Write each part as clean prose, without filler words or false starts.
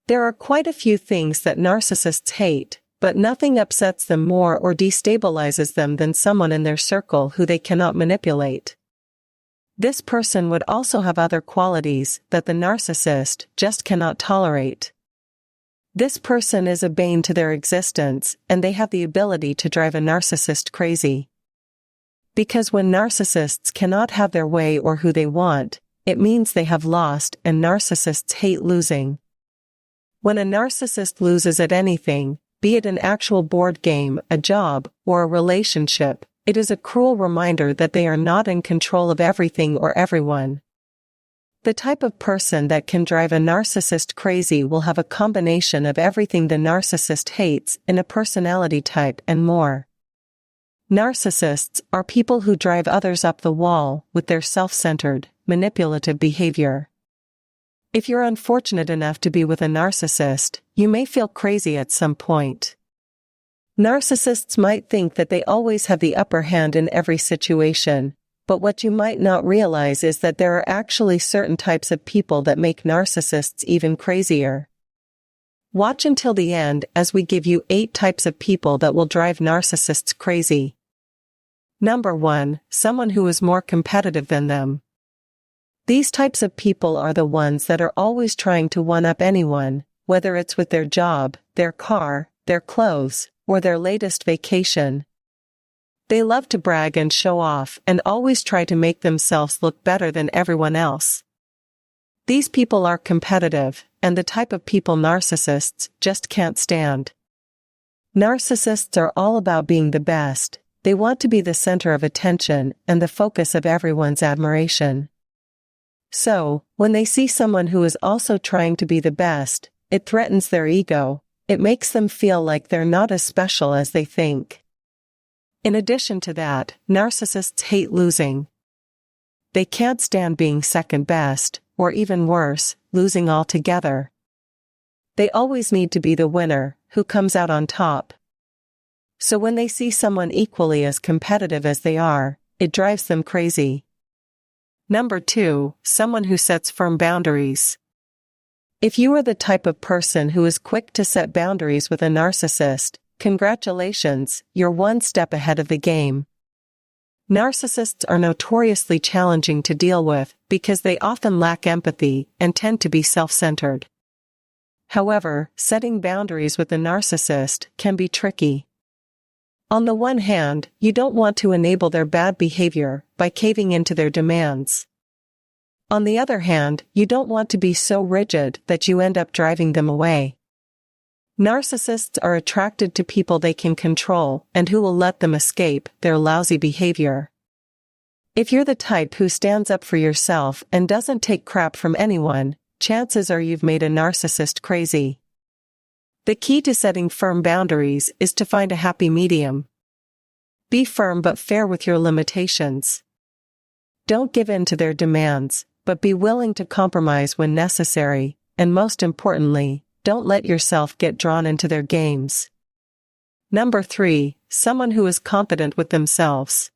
There are quite a few things that narcissists hate, but nothing upsets them more or destabilizes them than someone in their circle who they cannot manipulate. This person would also have other qualities that the narcissist just cannot tolerate. This person is a bane to their existence, and they have the ability to drive a narcissist crazy. Because when narcissists cannot have their way or who they want, it means they have lost, and narcissists hate losing. When a narcissist loses at anything, be it an actual board game, a job, or a relationship, it is a cruel reminder that they are not in control of everything or everyone. The type of person that can drive a narcissist crazy will have a combination of everything the narcissist hates in a personality type and more. Narcissists are people who drive others up the wall with their self-centered, manipulative behavior. If you're unfortunate enough to be with a narcissist, you may feel crazy at some point. Narcissists might think that they always have the upper hand in every situation, but what you might not realize is that there are actually certain types of people that make narcissists even crazier. Watch until the end as we give you 8 types of people that will drive narcissists crazy. Number 1, someone who is more competitive than them. These types of people are the ones that are always trying to one-up anyone, whether it's with their job, their car, their clothes, or their latest vacation. They love to brag and show off and always try to make themselves look better than everyone else. These people are competitive, and the type of people narcissists just can't stand. Narcissists are all about being the best. They want to be the center of attention and the focus of everyone's admiration. So, when they see someone who is also trying to be the best, it threatens their ego. It makes them feel like they're not as special as they think. In addition to that, narcissists hate losing. They can't stand being second best, or even worse, losing altogether. They always need to be the winner, who comes out on top. So when they see someone equally as competitive as they are, it drives them crazy. Number 2, someone who sets firm boundaries. If you are the type of person who is quick to set boundaries with a narcissist, congratulations, you're one step ahead of the game. Narcissists are notoriously challenging to deal with because they often lack empathy and tend to be self-centered. However, setting boundaries with a narcissist can be tricky. On the one hand, you don't want to enable their bad behavior by caving into their demands. On the other hand, you don't want to be so rigid that you end up driving them away. Narcissists are attracted to people they can control and who will let them escape their lousy behavior. If you're the type who stands up for yourself and doesn't take crap from anyone, chances are you've made a narcissist crazy. The key to setting firm boundaries is to find a happy medium. Be firm but fair with your limitations. Don't give in to their demands, but be willing to compromise when necessary, and most importantly, don't let yourself get drawn into their games. Number 3, someone who is confident with themselves.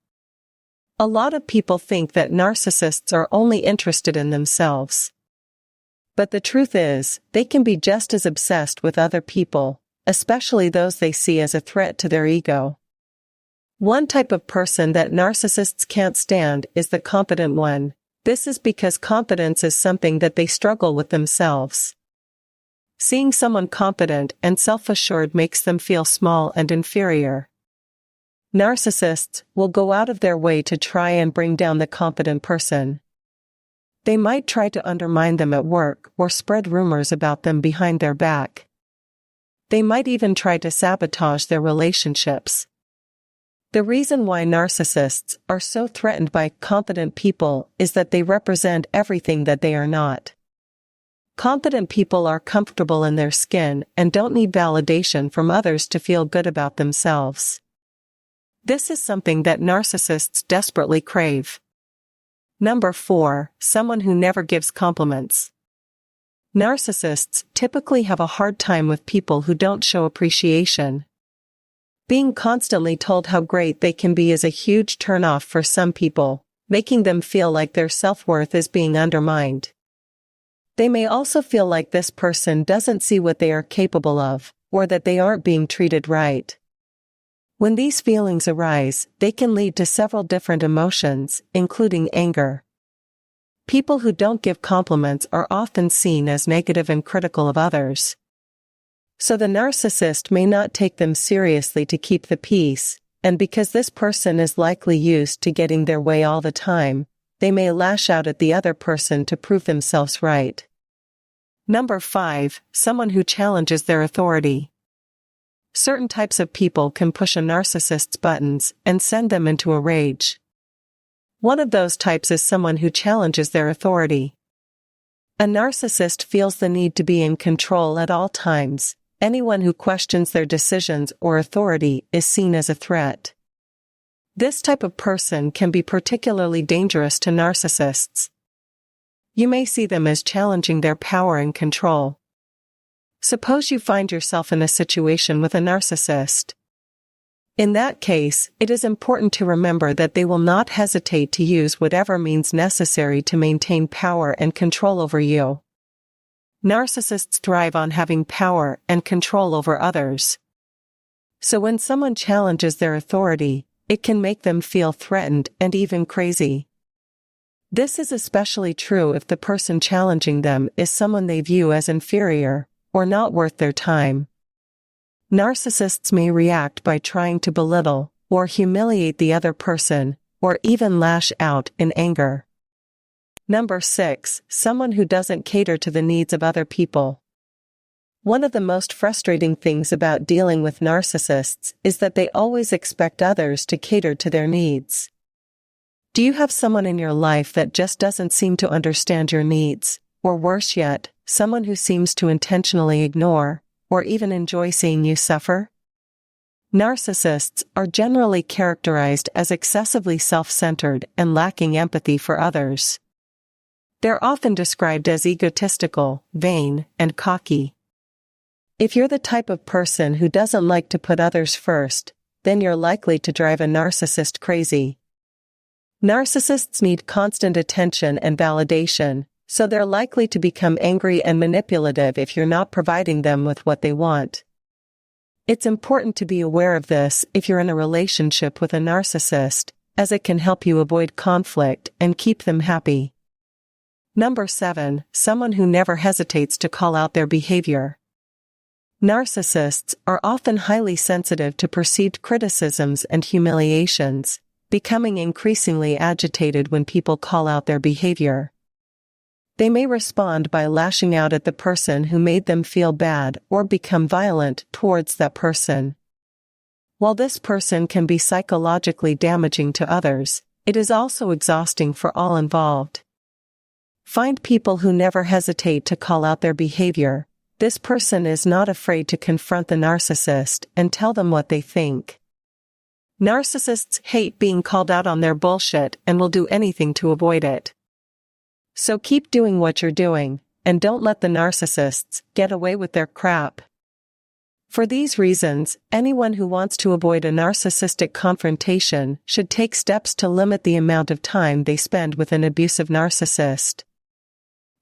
A lot of people think that narcissists are only interested in themselves. But the truth is, they can be just as obsessed with other people, especially those they see as a threat to their ego. One type of person that narcissists can't stand is the confident one. This is because confidence is something that they struggle with themselves. Seeing someone confident and self-assured makes them feel small and inferior. Narcissists will go out of their way to try and bring down the confident person. They might try to undermine them at work or spread rumors about them behind their back. They might even try to sabotage their relationships. The reason why narcissists are so threatened by confident people is that they represent everything that they are not. Confident people are comfortable in their skin and don't need validation from others to feel good about themselves. This is something that narcissists desperately crave. Number 4, someone who never gives compliments. Narcissists typically have a hard time with people who don't show appreciation. Being constantly told how great they can be is a huge turn-off for some people, making them feel like their self-worth is being undermined. They may also feel like this person doesn't see what they are capable of, or that they aren't being treated right. When these feelings arise, they can lead to several different emotions, including anger. People who don't give compliments are often seen as negative and critical of others. So the narcissist may not take them seriously to keep the peace, and because this person is likely used to getting their way all the time, they may lash out at the other person to prove themselves right. Number 5, someone who challenges their authority. Certain types of people can push a narcissist's buttons and send them into a rage. One of those types is someone who challenges their authority. A narcissist feels the need to be in control at all times. Anyone who questions their decisions or authority is seen as a threat. This type of person can be particularly dangerous to narcissists. You may see them as challenging their power and control. Suppose you find yourself in a situation with a narcissist. In that case, it is important to remember that they will not hesitate to use whatever means necessary to maintain power and control over you. Narcissists thrive on having power and control over others. So when someone challenges their authority, it can make them feel threatened and even crazy. This is especially true if the person challenging them is someone they view as inferior, or not worth their time. Narcissists may react by trying to belittle, or humiliate the other person, or even lash out in anger. Number 6, someone who doesn't cater to the needs of other people. One of the most frustrating things about dealing with narcissists is that they always expect others to cater to their needs. Do you have someone in your life that just doesn't seem to understand your needs, or worse yet, someone who seems to intentionally ignore, or even enjoy seeing you suffer? Narcissists are generally characterized as excessively self-centered and lacking empathy for others. They're often described as egotistical, vain, and cocky. If you're the type of person who doesn't like to put others first, then you're likely to drive a narcissist crazy. Narcissists need constant attention and validation, so they're likely to become angry and manipulative if you're not providing them with what they want. It's important to be aware of this if you're in a relationship with a narcissist, as it can help you avoid conflict and keep them happy. Number 7, someone who never hesitates to call out their behavior. Narcissists are often highly sensitive to perceived criticisms and humiliations, becoming increasingly agitated when people call out their behavior. They may respond by lashing out at the person who made them feel bad or become violent towards that person. While this person can be psychologically damaging to others, it is also exhausting for all involved. Find people who never hesitate to call out their behavior. This person is not afraid to confront the narcissist and tell them what they think. Narcissists hate being called out on their bullshit and will do anything to avoid it. So keep doing what you're doing, and don't let the narcissists get away with their crap. For these reasons, anyone who wants to avoid a narcissistic confrontation should take steps to limit the amount of time they spend with an abusive narcissist.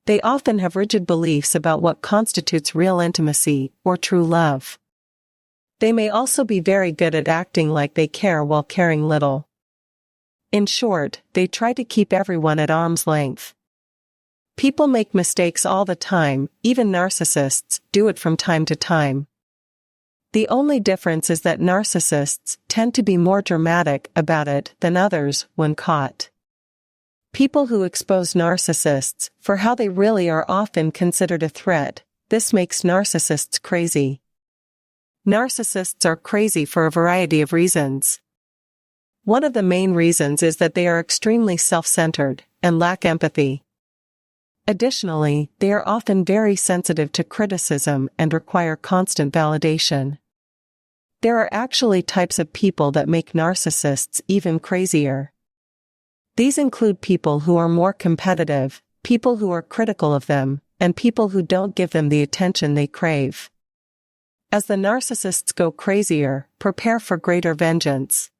They often have rigid beliefs about what constitutes real intimacy or true love. They may also be very good at acting like they care while caring little. In short, they try to keep everyone at arm's length. People make mistakes all the time, even narcissists do it from time to time. The only difference is that narcissists tend to be more dramatic about it than others when caught. People who expose narcissists for how they really are often considered a threat. This makes narcissists crazy. Narcissists are crazy for a variety of reasons. One of the main reasons is that they are extremely self-centered and lack empathy. Additionally, they are often very sensitive to criticism and require constant validation. There are actually types of people that make narcissists even crazier. These include people who are more competitive, people who are critical of them, and people who don't give them the attention they crave. As the narcissists go crazier, prepare for greater vengeance.